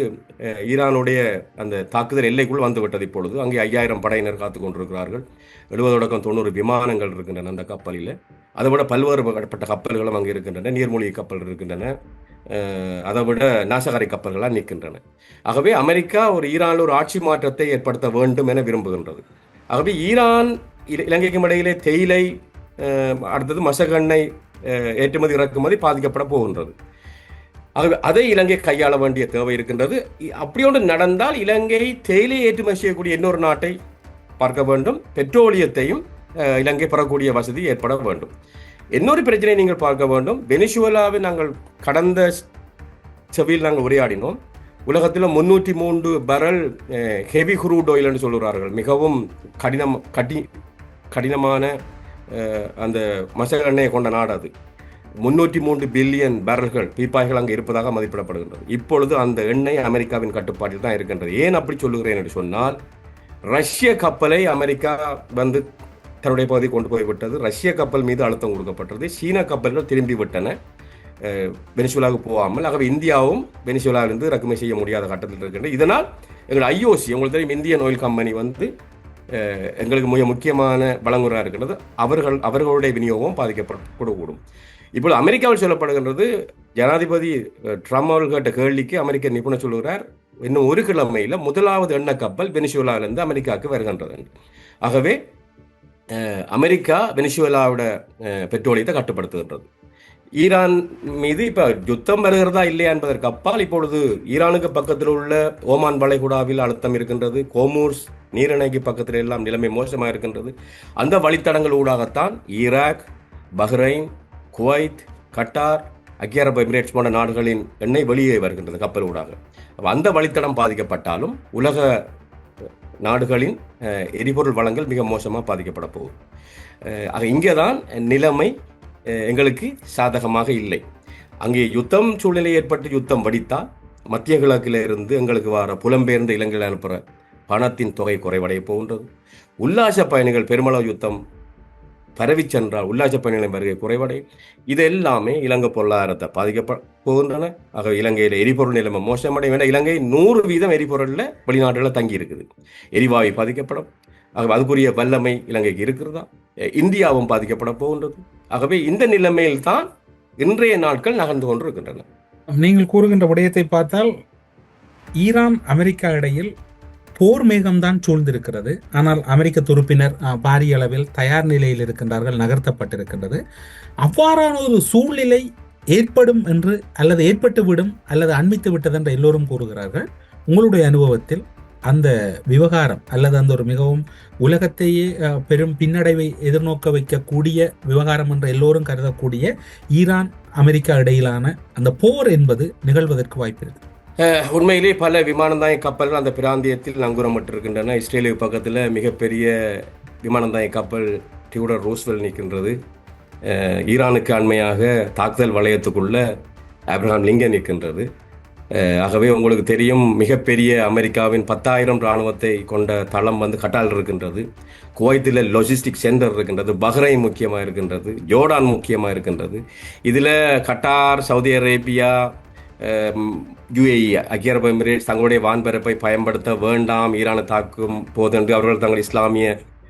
A: ஈரானுடைய அந்த தாக்குதல் எல்லைக்குள் வந்து விட்டது. இப்பொழுது அங்கே 5000 படையினர் காத்து கொண்டிருக்கிறார்கள். 70-90 விமானங்கள் இருக்கின்றன அந்த கப்பலில். அதை விட பல்வேறுபட்ட கப்பல்களும் அங்கே இருக்கின்றன. நீர்மூழ்கி கப்பல் இருக்கின்றன. அதை விட நாசகாரி கப்பல்களாக நிற்கின்றன. ஆகவே அமெரிக்கா ஈரானில் ஒரு ஆட்சி மாற்றத்தை ஏற்படுத்த வேண்டும் என விரும்புகின்றது. ஆகவே ஈரான் இலங்கைக்கும் இடையிலே தேயிலை, அடுத்தது மசகெண்ணெய் ஏற்றுமதி இறக்குமதி பாதிக்கப்பட போகின்றது. ஆகவே அதை இலங்கை கையாள வேண்டிய தேவை இருக்கின்றது. அப்படி ஒன்று நடந்தால் இலங்கை தேயிலை ஏற்றுமதி செய்யக்கூடிய இன்னொரு நாட்டை பார்க்க வேண்டும். பெட்ரோலியத்தையும் இலங்கை பெறக்கூடிய வசதி ஏற்பட வேண்டும். இன்னொரு பிரச்சனையை நீங்கள் பார்க்க வேண்டும். வெனிசுவேலாவை நாங்கள் கடந்த செவியில் நாங்கள் உரையாடினோம். உலகத்தில் 303 பரல் ஹெவி குரூட் ஆயில் என்று சொல்கிறார்கள். மிகவும் கடினமான அந்த மசக எண்ணெயை கொண்ட நாடு அது. 303 பில்லியன் பேரல்கள் பீப்பாய்கள் அங்கே இருப்பதாக மதிப்பிடப்படுகின்றது. இப்பொழுது அந்த எண்ணெய் அமெரிக்காவின் கட்டுப்பாட்டில் தான் இருக்கின்றது. ஏன் அப்படி சொல்லுகிறேன் என்று சொன்னால், ரஷ்ய கப்பலை அமெரிக்கா வந்து தன்னுடைய பகுதி கொண்டு போய்விட்டது. ரஷ்ய கப்பல் மீது அழுத்தம் கொடுக்கப்பட்டது. சீன கப்பல்கள் திரும்பி விட்டன வெனிசுவேலாவுக்கு போகாமல். ஆகவே இந்தியாவும் வெனிசுவேலாவிலிருந்து இறக்குமதி செய்ய முடியாத கட்டத்தில் இருக்கின்றது. இதனால் எங்கள் ஐஓசி, உங்களுக்கு தெரியும், இந்தியன் ஆயில் கம்பெனி வந்து எங்களுக்கு மிக முக்கியமான வழங்குவராக இருக்கின்றது. அவர்களுடைய விநியோகம் பாதிக்கப்படக்கூடும். இப்பொழுது அமெரிக்காவில் சொல்லப்படுகின்றது, ஜனாதிபதி ட்ரம்ப் அவர்கள் கேட்ட கேள்விக்கு அமெரிக்க நிபுணர் சொல்லுகிறார், இன்னும் ஒரு கிழமையில் முதலாவது எண்ணெய் கப்பல் வெனிசுவேலாவிலிருந்து அமெரிக்காவுக்கு வருகின்றது. ஆகவே அமெரிக்கா வெனிசுவேலாவோட பெட்ரோலியத்தை கட்டுப்படுத்துகின்றது. ஈரான் மீது இப்போ யுத்தம் வருகிறதா இல்லையா என்பதற்கு அப்பால் இப்பொழுது ஈரானுக்கு பக்கத்தில் உள்ள ஓமான் வளைகுடாவில் அழுத்தம் இருக்கின்றது. கோமூர்ஸ் நீரிணைக்கு பக்கத்தில் எல்லாம் நிலைமை மோசமாக இருக்கின்றது. அந்த வழித்தடங்கள் ஊடாகத்தான் ஈராக், பஹ்ரைன், குவைத், கட்டார், ஐக்கிய அரபு எமிரேட்ஸ் போன்ற நாடுகளின் எண்ணெய் வெளியே வருகின்றது கப்பல் ஊடாக. அந்த வழித்தடம் பாதிக்கப்பட்டாலும் உலக நாடுகளின் எரிபொருள் வளங்கள் மிக மோசமாக பாதிக்கப்பட போகுது. இங்கே தான் நிலைமை எங்களுக்கு சாதகமாக இல்லை. அங்கே யுத்தம் சூழ்நிலை ஏற்பட்டு யுத்தம் வடித்தால் மத்திய கிழக்கில் இருந்து எங்களுக்கு வர புலம்பெயர்ந்த இலங்கையில் அனுப்புகிற பணத்தின் தொகை குறைவடைய போகின்றது. உல்லாச பயணிகள் பெருமளவு யுத்தம் பரவி சென்றால் உல்லாச பயணிகளின் வருகை குறைவடையும். இது எல்லாமே இலங்கை பொருளாதாரத்தை பாதிக்க போகின்றன. ஆக இலங்கையில் எரிபொருள் நிலைமை மோசமடையும். ஏன்னா இலங்கை 100% எரிபொருளில் வெளிநாடுகளில் தங்கி இருக்குது. எரிவாயு பாதிக்கப்படும். ஆகவே அதுக்குரிய வல்லமை இலங்கைக்கு இருக்கிறதா? இந்தியாவும் பாதிக்கப்பட போகின்றது. ஆகவே இந்த நிலைமையில் தான் இன்றைய நாட்கள் நகர்ந்து கொண்டு இருக்கின்றன.
D: நீங்கள் கூறுகின்ற விடயத்தை பார்த்தால் ஈரான் அமெரிக்கா இடையில் போர் மேகம்தான் சூழ்ந்திருக்கிறது. ஆனால் அமெரிக்க துருப்பினர் பாரிய அளவில் தயார் நிலையில் இருக்கின்றார்கள், நகர்த்தப்பட்டிருக்கின்றது. அவ்வாறான ஒரு சூழ்நிலை ஏற்படும் என்று, அல்லது ஏற்பட்டுவிடும், அல்லது அண்மித்து விட்டது என்று எல்லோரும் கூறுகிறார்கள். உங்களுடைய அனுபவத்தில் அந்த விவகாரம் அல்லது அந்த ஒரு மிகவும் உலகத்தையே பெரும் பின்னடைவை எதிர்நோக்க வைக்கக்கூடிய விவகாரம் என்று எல்லோரும் கருதக்கூடிய ஈரான் அமெரிக்கா இடையிலான அந்த போர் என்பது நிகழ்வதற்கு வாய்ப்பு இருக்கு?
A: உண்மையிலே பல விமானந்தாய கப்பல்கள் அந்த பிராந்தியத்தில் நங்கூரமிட்டிருக்கின்றன. இஸ்ரேலுக்கு பக்கத்தில் மிகப்பெரிய விமானந்தாய கப்பல் தியோடர் ரூஸ்வெல்ட் நிற்கின்றது. ஈரானுக்கு அண்மையாக தாக்குதல் வளையத்துக்குள்ள ஆப்ரஹாம் லிங்கன் நிற்கின்றது. ஆகவே உங்களுக்கு தெரியும், மிகப்பெரிய அமெரிக்காவின் 10,000 இராணுவத்தை கொண்ட தளம் வந்து கட்டாரில் இருக்கின்றது. குவைத்தில் லாஜிஸ்டிக் சென்டர் இருக்கின்றது. பஹ்ரைன் முக்கியமாக இருக்கின்றது. ஜோர்டான் முக்கியமாக இருக்கின்றது. இதில் கட்டார், சவுதி அரேபியா, UAE ஐக்கிய அரபு எமிரேட்ஸ் தங்களுடைய வான்பரப்பை பயன்படுத்த வேண்டாம் ஈரானை தாக்கும் போதென்று அவர்கள் தங்கள் இஸ்லாமிய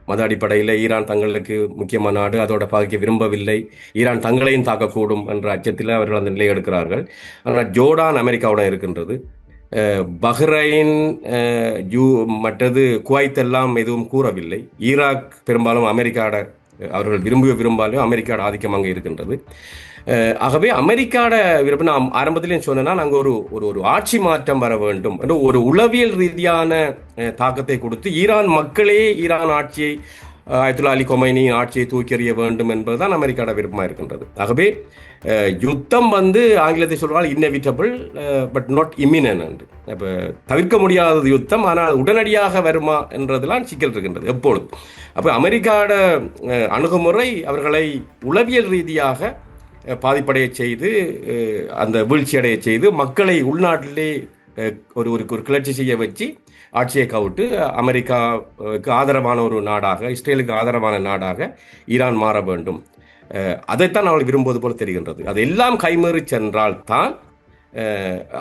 A: மத அடிப்படையில் ஈரான் தங்களுக்கு முக்கியமான நாடு, அதோட பாதிக்க விரும்பவில்லை, ஈரான் தங்களையும் தாக்கக்கூடும் என்ற அச்சத்தில் அவர்கள் அந்த நிலை எடுக்கிறார்கள். ஆனால் ஜோர்டான் அமெரிக்காவுடன் இருக்கின்றது. பஹ்ரைன், மற்றது குவைத் எல்லாம் எதுவும் கூறவில்லை. ஈராக் பெரும்பாலும் அமெரிக்காவோட அவர்கள் விரும்பாலும் அமெரிக்காவோட ஆதிக்கம் அங்கே இருக்கின்றது. ஆகவே அமெரிக்காட விருப்பம் நான் ஆரம்பத்திலேயும் சொன்னேன்னா நாங்கள் ஒரு ஒரு ஒரு ஆட்சி மாற்றம் வர வேண்டும் என்று ஒரு உளவியல் ரீதியான தாக்கத்தை கொடுத்து ஈரான் மக்களே ஈரான் ஆட்சியை அயத்துல்லா அலி கொமைனியின் ஆட்சியை தூக்கி எறிய வேண்டும் என்பதுதான் அமெரிக்காட விருப்பமாக இருக்கின்றது. ஆகவே யுத்தம் ஆங்கிலத்தை சொல்வால் இன்னெவிட்டபிள் பட் நாட் இம்மினன்ட். இப்போ தவிர்க்க முடியாதது யுத்தம், ஆனால் உடனடியாக வருமா என்றதெல்லாம் சிக்கல் இருக்கின்றது எப்பொழுது. அப்போ அமெரிக்காட அணுகுமுறை அவர்களை உளவியல் ரீதியாக பாதிப்படைய செய்து அந்த வீழ்ச்சியடைய செய்து மக்களை உள்நாட்டிலே ஒரு ஒரு கிளர்ச்சி செய்ய வச்சு ஆட்சியை கவிட்டு அமெரிக்காவுக்கு ஆதரவான ஒரு நாடாக, இஸ்ரேலுக்கு ஆதரவான நாடாக ஈரான் மாற வேண்டும். அதைத்தான் அவள் விரும்புவது போல தெரிகின்றது. அது எல்லாம் கைமீறி சென்றால் தான்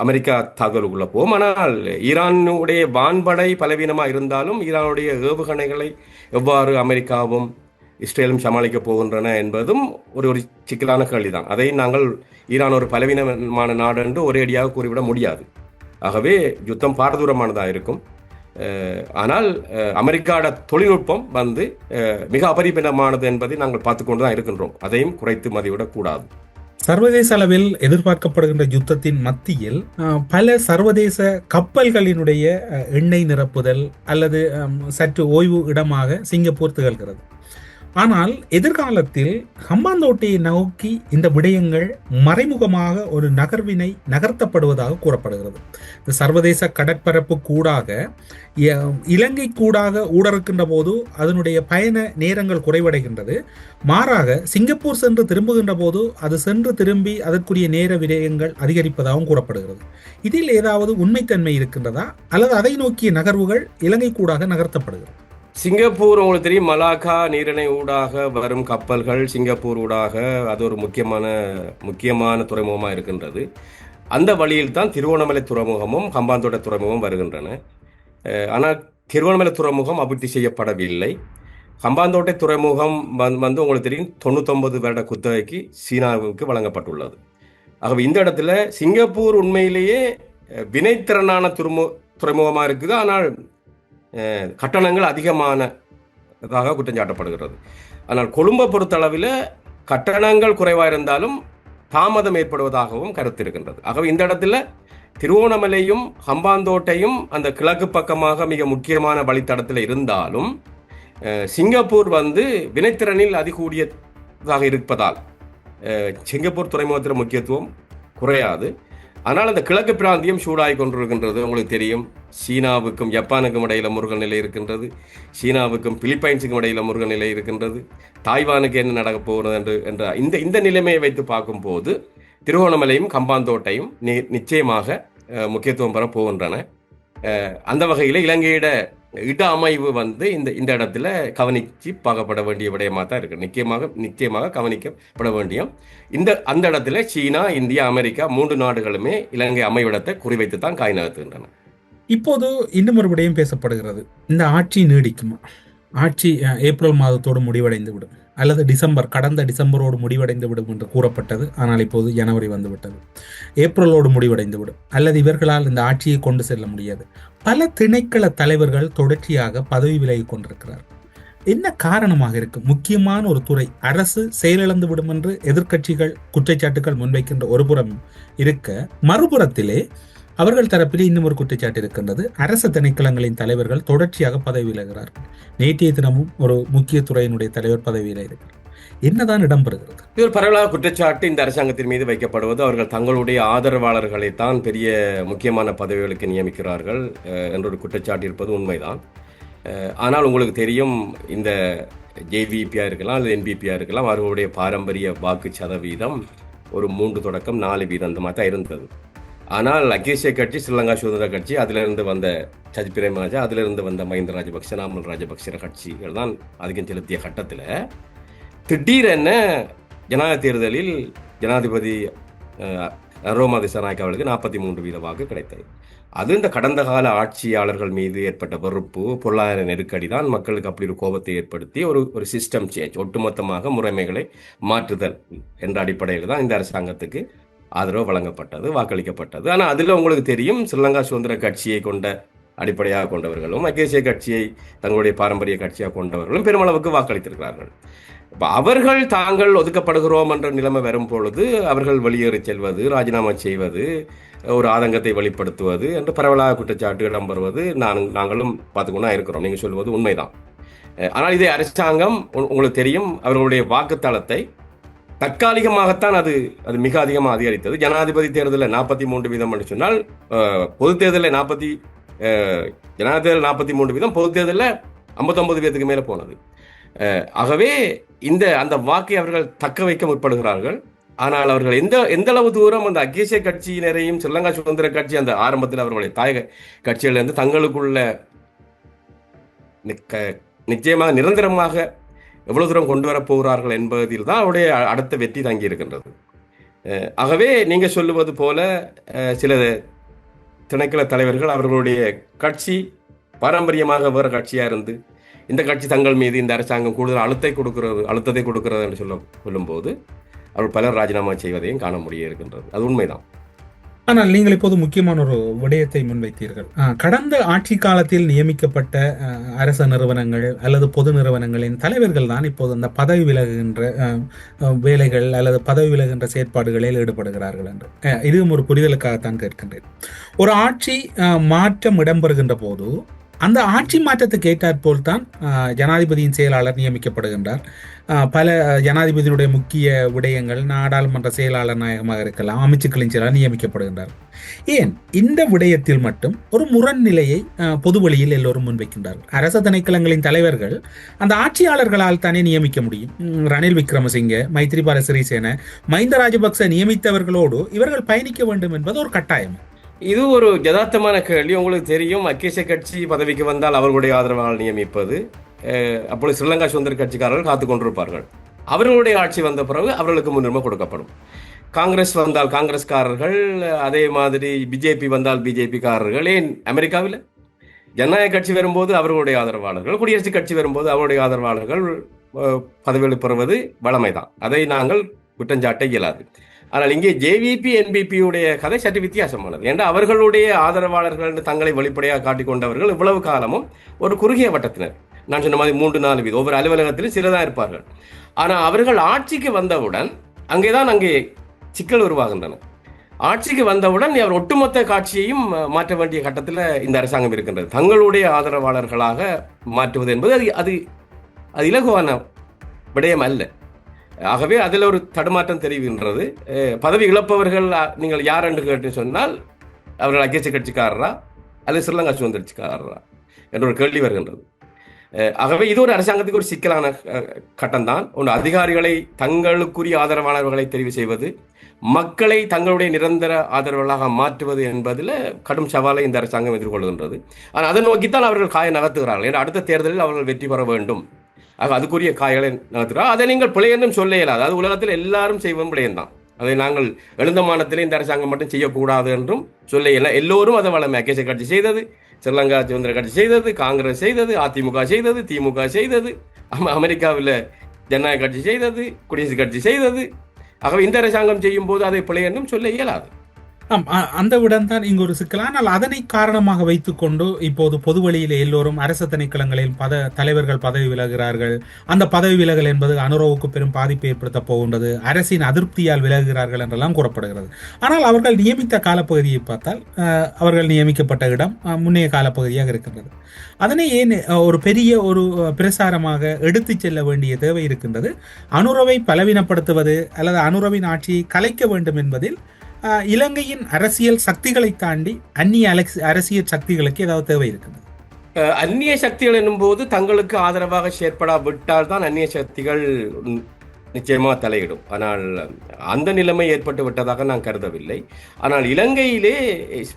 A: அமெரிக்கா தாக்குதலுக்குள்ள போகும். ஆனால் ஈரானுடைய வான்படை பலவீனமாக இருந்தாலும் ஈரானுடைய ஏவுகணைகளை எவ்வாறு அமெரிக்காவும் இஸ்ரேலும் சமாளிக்க போகின்றன என்பதும் ஒரு ஒரு சிக்கலான கேள்விதான். அதை நாங்கள் ஈரான் ஒரு பலவீனமான நாடு என்று ஒரேடியாக கூறிவிட முடியாது. ஆகவே யுத்தம் பாரதூரமானதாக இருக்கும். ஆனால் அமெரிக்காட தொழில்நுட்பம் மிக அபரிமிதமானது என்பதை நாங்கள் பார்த்து கொண்டு தான் இருக்கின்றோம். அதையும் குறைத்து மதிவிடக்கூடாது.
D: சர்வதேச அளவில் எதிர்பார்க்கப்படுகின்ற யுத்தத்தின் மத்தியில் பல சர்வதேச கப்பல்களினுடைய எண்ணெய் நிரப்புதல் அல்லது சற்று ஓய்வு இடமாக சிங்கப்பூர் திகழ்கிறது. ஆனால் எதிர்காலத்தில் ஹம்பாந்தோட்டையை நோக்கி இந்த விடயங்கள் மறைமுகமாக ஒரு நகர்வினை நகர்த்தப்படுவதாக கூறப்படுகிறது. இந்த சர்வதேச கடற்பரப்பு கூடாக இலங்கை கூடாக ஊடறுக்கின்ற போது அதனுடைய பயண நேரங்கள் குறைவடைகின்றது. மாறாக சிங்கப்பூர் சென்று திரும்புகின்ற போது அது சென்று திரும்பி அதற்குரிய நேர விடயங்கள் அதிகரிப்பதாகவும் கூறப்படுகிறது. இதில் ஏதாவது உண்மைத்தன்மை இருக்கின்றதா அல்லது அதை நோக்கிய நகர்வுகள் இலங்கை கூடாக நகர்த்தப்படுகிறது?
A: சிங்கப்பூர் உங்களுக்கு தெரியும், மலாக்கா நீரிணை ஊடாக வரும் கப்பல்கள் சிங்கப்பூர் ஊடாக அது ஒரு முக்கியமான துறைமுகமாக இருக்கின்றது. அந்த வழியில் தான் திருவோணமலை துறைமுகமும் ஹம்பாந்தோட்டை துறைமுகமும் வருகின்றன. ஆனால் திருவோணமலை துறைமுகம் அபிவிருத்தி செய்யப்படவில்லை. ஹம்பாந்தோட்டை துறைமுகம் உங்களுக்கு தெரியும் 99 வருட குத்தகைக்கு சீனாவுக்கு வழங்கப்பட்டுள்ளது. ஆகவே இந்த இடத்துல சிங்கப்பூர் உண்மையிலேயே வினைத்திறனான துறைமுகமாக இருக்குது. ஆனால் கட்டணங்கள் அதிகமானதாக குற்றம் சாட்டப்படுகிறது. ஆனால் கொழும்பை பொறுத்தளவில் கட்டணங்கள் குறைவாக இருந்தாலும் தாமதம் ஏற்படுவதாகவும் கருத்து இருக்கின்றது. ஆகவே இந்த இடத்துல திருவோணமலையும் ஹம்பாந்தோட்டையும் அந்த கிழக்கு பக்கமாக மிக முக்கியமான வழித்தடத்தில் இருந்தாலும் சிங்கப்பூர் வினைத்திறனில் அதிகூடியதாக இருப்பதால் சிங்கப்பூர் துறைமுகத்தின் முக்கியத்துவம் குறையாது. ஆனால் அந்த கிழக்கு பிராந்தியம் சூடாகி கொண்டிருக்கின்றது. உங்களுக்கு தெரியும், சீனாவுக்கும் ஜப்பானுக்கும் இடையில முருகல் நிலை இருக்கின்றது. சீனாவுக்கும் பிலிப்பைன்ஸுக்கும் இடையில முருகல் நிலை இருக்கின்றது. தாய்வானுக்கு என்ன நடக்க போகிறது என்ற இந்த நிலைமையை வைத்து பார்க்கும்போது திருவோணமலையும் கம்பாந்தோட்டையும் நிச்சயமாக முக்கியத்துவம் பெற போகின்றன. அந்த வகையில் இலங்கையிட இட அமைவு இந்த இடத்துல கவனிச்சு பார்க்கப்பட வேண்டிய விடயமாக தான் இருக்கு. நிச்சயமாக கவனிக்கப்பட வேண்டிய அந்த இடத்துல சீனா, இந்தியா, அமெரிக்கா 3 நாடுகளுமே இலங்கை அமைவிடத்தை குறிவைத்து தான் காய் நகர்த்துகின்றன.
D: இப்போது இன்னும் ஒரு விடயம் பேசப்படுகிறது. இந்த ஆட்சி நீடிக்குமா? ஆட்சி ஏப்ரல் மாதத்தோடு முடிவடைந்து விடும் அல்லது கடந்த டிசம்பரோடு முடிவடைந்து விடும் என்று கூறப்பட்டது. ஆனால் இப்போது ஜனவரி வந்துவிட்டது. ஏப்ரலோடு முடிவடைந்து விடும் அல்லது இவர்களால் இந்த ஆட்சியை கொண்டு செல்ல முடியாது. பல திணைக்கள தலைவர்கள் தொடர்ச்சியாக பதவி விலகி கொண்டிருக்கிறார். என்ன காரணமாக இருக்கு? முக்கியமான ஒரு துறை அரசு செயலிழந்து விடும் என்று எதிர்க்கட்சிகள் குற்றச்சாட்டுகள் முன்வைக்கின்ற ஒரு புறம் இருக்க, மறுபுறத்திலே அவர்கள் தரப்பிலே இன்னும் ஒரு குற்றச்சாட்டு இருக்கின்றது. அரசு திணைக்களங்களின் தலைவர்கள் தொடர்ச்சியாக பதவி விலகிறார்கள். நேற்றைய தினமும் ஒரு முக்கிய துறையினுடைய தலைவர் பதவியில் இருக்கிறார். என்னதான் இடம்பெறுகிறது?
A: இது ஒரு பரவலாக குற்றச்சாட்டு இந்த அரசாங்கத்தின் மீது வைக்கப்படுவது. அவர்கள் தங்களுடைய ஆதரவாளர்களை தான் பெரிய முக்கியமான பதவிகளுக்கு நியமிக்கிறார்கள் என்ற ஒரு குற்றச்சாட்டு இருப்பது உண்மைதான். ஆனால் உங்களுக்கு தெரியும், இந்த ஜேவிபியா இருக்கலாம் அல்லது என்பிபியா இருக்கலாம், அவர்களுடைய பாரம்பரிய வாக்கு சதவீதம் ஒரு 3 தொடக்கம் 4% அந்த மாதிரி தான் இருந்தது. ஆனால் அகிலேஷ் கட்சி, ஸ்ரீலங்கா சுதந்திர கட்சி, அதிலிருந்து வந்த சஜித் பிரேமராஜா, அதிலிருந்து வந்த மஹிந்த ராஜபக்ஷ, நாமல் ராஜபக்ஷ கட்சிகள் தான் அதிகம் செலுத்திய கட்டத்தில் திடீரென ஜனாதிபதி தேர்தலில் ஜனாதிபதி ரோமா திசாநாயக்க அவர்களுக்கு 43% வாக்கு கிடைத்தது. அது இந்த கடந்த கால ஆட்சியாளர்கள் மீது ஏற்பட்ட வெறுப்பு, பொருளாதார நெருக்கடி தான் மக்களுக்கு அப்படி ஒரு கோபத்தை ஏற்படுத்தி ஒரு சிஸ்டம் சேஞ்ச், ஒட்டுமொத்தமாக முறைமைகளை மாற்றுதல் என்ற அடிப்படையில் தான் இந்த அரசாங்கத்துக்கு ஆதரவு வழங்கப்பட்டது, வாக்களிக்கப்பட்டது. ஆனால் அதில் உங்களுக்கு தெரியும், ஸ்ரீலங்கா சுதந்திர கட்சியை கொண்ட அடிப்படையாக கொண்டவர்களும் ஐக்கிய தேசிய கட்சியை தங்களுடைய பாரம்பரிய கட்சியாக கொண்டவர்களும் பெருமளவுக்கு வாக்களித்திருக்கிறார்கள். இப்போ அவர்கள் தாங்கள் ஒதுக்கப்படுகிறோம் என்ற நிலைமை வரும் பொழுது அவர்கள் வெளியேறி செல்வது, ராஜினாமா செய்வது, ஒரு ஆதங்கத்தை வெளிப்படுத்துவது என்று பரவலாக குற்றச்சாட்டு இடம்பெறுவது நாங்களும் பார்த்துக்கொண்டா இருக்கிறோம். நீங்கள் சொல்வது உண்மைதான். ஆனால் இதே அரசாங்கம் உங்களுக்கு தெரியும், அவர்களுடைய வாக்குத்தளத்தை தற்காலிகமாகத்தான் அது மிக அதிகமாக அதிகரித்தது. ஜனாதிபதி தேர்தலில் 43% என்று சொன்னால் பொது தேர்தலில் ஜனாதிபதி 43%, பொது தேர்தலில் 59% மேலே போனது. ஆகவே அந்த வாக்கை அவர்கள் தக்க வைக்க முற்படுகிறார்கள். ஆனால் அவர்கள் எந்த அளவு தூரம் அந்த ஐக்கிய தேசிய கட்சியினரையும் ஸ்ரீலங்கா சுதந்திர கட்சி அந்த ஆரம்பத்தில் அவர்களுடைய தாயக கட்சிகளிலிருந்து தங்களுக்குள்ள நிச்சயமாக நிரந்தரமாக எவ்வளவு தூரம் கொண்டு வரப் போகிறார்கள் என்பதில் தான் அவருடைய அடுத்த வெற்றி தங்கி இருக்கின்றது. ஆகவே நீங்க சொல்லுவது போல சில திணைக்கள தலைவர்கள் அவர்களுடைய கட்சி பாரம்பரியமாக வேறு கட்சியா இருந்து இந்த கட்சி தங்கள் மீது இந்த அரசாங்கம் கூடுதல் அழுத்தத்தை கொடுக்கிறது என்று சொல்லும்போது அவர்கள் பலர் ராஜினாமா செய்வதையும் காண முடிய இருக்கின்றது. அது உண்மைதான்.
D: ஆனால் நீங்கள் இப்போது முக்கியமான ஒரு விடயத்தை முன்வைத்தீர்கள். கடந்த ஆட்சி காலத்தில் நியமிக்கப்பட்ட அரச நிறுவனங்கள் அல்லது பொது நிறுவனங்களின் தலைவர்கள் தான் இப்போது அந்த பதவி விலகுகின்ற வேலைகள் அல்லது பதவி விலகுகின்ற செயற்பாடுகளில் ஈடுபடுகிறார்கள் என்று இதுவும் ஒரு புரிதலுக்காகத்தான் கேட்கின்றேன். ஒரு ஆட்சி மாற்றம் இடம்பெறுகின்ற போது அந்த ஆட்சி மாற்றத்துக்கு ஏற்றாற்போல் தான் ஜனாதிபதியின் செயலாளர் நியமிக்கப்படுகின்றார். பல ஜனாதிபதியினுடைய முக்கிய விடயங்கள் நாடாளுமன்ற செயலாளர் நாயகமாக இருக்கலாம், அமைச்சுக்களின் செயலாளர் நியமிக்கப்படுகின்றார். ஏன் இந்த விடயத்தில் மட்டும் ஒரு முரண்நிலையை பொது வழியில் எல்லோரும் முன்வைக்கின்றார்கள்? அரச திணைக்களங்களின் தலைவர்கள் அந்த ஆட்சியாளர்களால் தானே நியமிக்க முடியும். ரணில் விக்ரமசிங்கே, மைத்ரிபால சிறிசேன, மஹிந்த ராஜபக்ச நியமித்தவர்களோடு இவர்கள் பயணிக்க வேண்டும் என்பது ஒரு கட்டாயம்.
A: இது ஒரு யதார்த்தமான கேள்வி. உங்களுக்கு தெரியும், ஐக்கிய தேசிய கட்சி பதவிக்கு வந்தால் அவர்களுடைய ஆதரவாளர் நியமிப்பது, அப்பொழுது ஸ்ரீலங்கா சுதந்திர கட்சிக்காரர்கள் காத்துக் கொண்டிருப்பார்கள். அவர்களுடைய ஆட்சி வந்த பிறகு அவர்களுக்கு முன்னுரிமை கொடுக்கப்படும். காங்கிரஸ் வந்தால் காங்கிரஸ்காரர்கள், அதே மாதிரி பிஜேபி வந்தால் பிஜேபிக்காரர்கள். ஏன் அமெரிக்காவில் ஜனநாயக கட்சி வரும்போது அவர்களுடைய ஆதரவாளர்கள், குடியரசுக் கட்சி வரும்போது அவருடைய ஆதரவாளர்கள் பதவிகளை பெறுவது வழமைதான். அதை நாங்கள் குற்றஞ்சாட்ட இயலாது. ஆனால் இங்கே ஜேவிபி என்பிபியுடைய கதை சற்று வித்தியாசமானது. ஏன்னா அவர்களுடைய ஆதரவாளர்கள் தங்களை வெளிப்படையாக காட்டிக்கொண்டவர்கள் இவ்வளவு காலமும் ஒரு குறுகிய வட்டத்தினர். நான் சொன்ன மாதிரி 3-4 வீதம் ஒவ்வொரு அலுவலகத்திலும் சிலதான் இருப்பார்கள். ஆனால் அவர்கள் ஆட்சிக்கு வந்தவுடன் அங்கே சிக்கல் உருவாகின்றன. ஆட்சிக்கு வந்தவுடன் அவர் ஒட்டுமொத்த காட்சியையும் மாற்ற வேண்டிய கட்டத்தில் இந்த அரசாங்கம் இருக்கின்றது. தங்களுடைய ஆதரவாளர்களாக மாற்றுவது என்பது அது இலகுவான விடயம் அல்ல. ஆகவே அதில் ஒரு தடுமாற்றம் தெரிவிக்கின்றது. பதவி இழப்பவர்கள் நீங்கள் யார் என்று கேட்டு சொன்னால் அவர்கள் ஐக்கிய தேசிய கட்சிக்காரரா அல்லது ஸ்ரீலங்கா சுதந்திர கட்சிக்காரரா என்ற ஒரு கேள்வி வருகின்றது. ஆகவே இது ஒரு அரசாங்கத்துக்கு ஒரு சிக்கலான கட்டம்தான். ஒன்று, அதிகாரிகளை தங்களுக்குரிய ஆதரவாளர்களை தெரிவு செய்வது, மக்களை தங்களுடைய நிரந்தர ஆதரவாளராக மாற்றுவது என்பதில் கடும் சவாலை இந்த அரசாங்கம் எதிர்கொள்கின்றது. ஆனால் அதை நோக்கித்தான் அவர்கள் காய நகர்த்துகிறார்கள். ஏன்னா அடுத்த தேர்தலில் அவர்கள் வெற்றி பெற வேண்டும். ஆக அதுக்குரிய காய்களை நகர்த்துகிறார். அதை நீங்கள் பிழை என்றும் சொல்ல இயலாது. அது உலகத்தில் எல்லாரும் செய்வோம் பிழையந்தான். அதை நாங்கள் எழுந்தமானத்தில் இந்த அரசாங்கம் மட்டும் செய்யக்கூடாது என்றும் சொல்ல இயல. எல்லோரும் அதை வளமை ஐக்கிய தேசிய கட்சி செய்தது, ஸ்ரீலங்கா சுதந்திர கட்சி செய்தது, காங்கிரஸ் செய்தது, அதிமுக செய்தது, திமுக செய்தது, அமெரிக்காவில் ஜனநாயக கட்சி செய்தது, குடியரசுக் கட்சி செய்தது. ஆகவே இந்த அரசாங்கம் செய்யும் போது அதை பிழை என்றும் சொல்ல இயலாது.
D: அந்த விடம் தான் இங்கு ஒரு சிக்கல். ஆனால் அதனை காரணமாக வைத்துக்கொண்டு இப்போது பொது வழியில் எல்லோரும் அரசு திணைக்களங்களில் தலைவர்கள் பதவி விலகுகிறார்கள். அந்த பதவி விலகல் என்பது அனுரவுக்கு பெரும் பாதிப்பை ஏற்படுத்த போகின்றது, அரசின் அதிருப்தியால் விலகுகிறார்கள் என்றெல்லாம் கூறப்படுகிறது. ஆனால் அவர்கள் நியமித்த காலப்பகுதியை பார்த்தால் அவர்கள் நியமிக்கப்பட்ட இடம் முன்னைய காலப்பகுதியாக இருக்கின்றது. அதனை ஏன் ஒரு பெரிய ஒரு பிரசாரமாக எடுத்து செல்ல வேண்டிய தேவை இருக்கின்றது? அனுரவை பலவீனப்படுத்துவது அல்லது அனுரவின் ஆட்சியை கலைக்க வேண்டும் என்பதில் இலங்கையின் அரசியல் சக்திகளை தாண்டி அந்நிய அரசியல் சக்திகளுக்கு ஏதாவது தேவை இருக்குது?
A: அந்நிய சக்திகள் என்னும் போது தங்களுக்கு ஆதரவாக செயற்படாவிட்டால் தான் அந்நிய சக்திகள் நிச்சயமாக தலையிடும். ஆனால் அந்த நிலைமை ஏற்பட்டு விட்டதாக நான் கருதவில்லை. ஆனால் இலங்கையிலே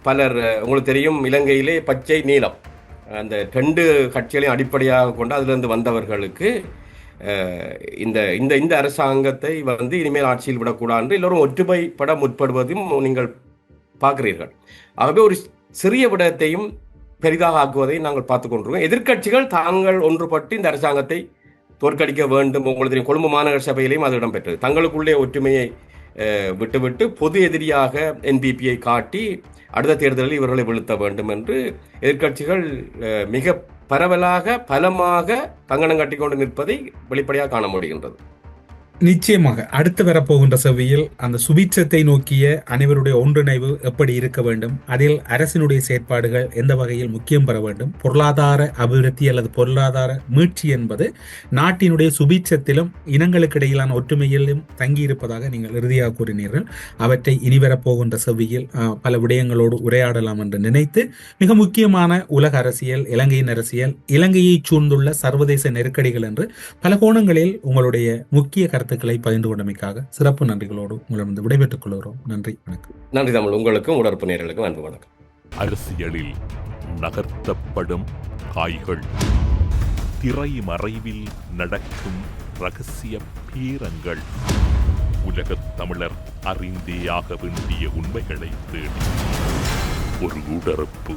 A: பலர், உங்களுக்கு தெரியும், இலங்கையிலே பச்சை நீலம் அந்த 2 கட்சிகளையும் அடிப்படையாக கொண்டு அதிலிருந்து வந்தவர்களுக்கு இந்த அரசாங்கத்தை இனிமேல் ஆட்சியில் விடக்கூடாது என்று எல்லோரும் ஒற்றுமைப்பட முற்படுவதும் நீங்கள் பார்க்கிறீர்கள். ஆகவே ஒரு சிறிய விடயத்தையும் பெரிதாக ஆக்குவதை நாங்கள் பார்த்துக் கொண்டிருக்கோம். எதிர்க்கட்சிகள் தாங்கள் ஒன்றுபட்டு இந்த அரசாங்கத்தை தோற்கடிக்க வேண்டும். உங்களுக்கு தெரியும், கொழும்பு மாநகர சபையிலையும் அது இடம்பெற்றது. தங்களுக்குள்ளே ஒற்றுமையை விட்டுவிட்டு பொது எதிரியாக என்பிபியை காட்டி அடுத்த தேர்தலில் இவர்களை வீழ்த்த வேண்டும் என்று எதிர்க்கட்சிகள் மிக பரவலாக பலமாக கங்கணம் கட்டிக்கொண்டு நிற்பதை வெளிப்படையாக காண முடிகின்றது.
D: நிச்சயமாக அடுத்து வரப்போகின்ற செவ்வியில் அந்த சுபீட்சத்தை நோக்கிய அனைவருடைய ஒன்றிணைவு எப்படி இருக்க வேண்டும், அதில் அரசினுடைய செயற்பாடுகள் எந்த வகையில் முக்கியம் பெற வேண்டும், பொருளாதார அபிவிருத்தி அல்லது பொருளாதார மீட்சி என்பது நாட்டினுடைய சுபீட்சத்திலும் இனங்களுக்கு இடையிலான ஒற்றுமையிலும் தங்கியிருப்பதாக நீங்கள் இறுதியாக கூறினீர்கள். அவற்றை இனி வரப்போகின்ற செவ்வியில் பல விடயங்களோடு உரையாடலாம் என்று நினைத்து, மிக முக்கியமான உலக அரசியல், இலங்கையின் அரசியல், இலங்கையை சூழ்ந்துள்ள சர்வதேச நெருக்கடிகள் என்று பல கோணங்களில் உங்களுடைய முக்கிய கருத்துக்களை பகிர்ந்து கொண்டமைக்காக சிறப்பு நன்றிகளோடு உங்களிடம் விடைபெற்றுக் கொள்கிறோம். நன்றி, வணக்கம்.
A: நன்றி தமிழ். உங்களுக்கும் உடற்பு நேயர்களுக்கும் அன்பு வணக்கம்.
C: அரசியலில் நகர்த்தப்படும் காய்கள், திரைமறைவில் நடக்கும் ரகசிய பேரங்கள், உலகத் தமிழர் அறிந்தேயாக வேண்டிய உண்மைகளை தேடி ஒரு உடறுப்பு.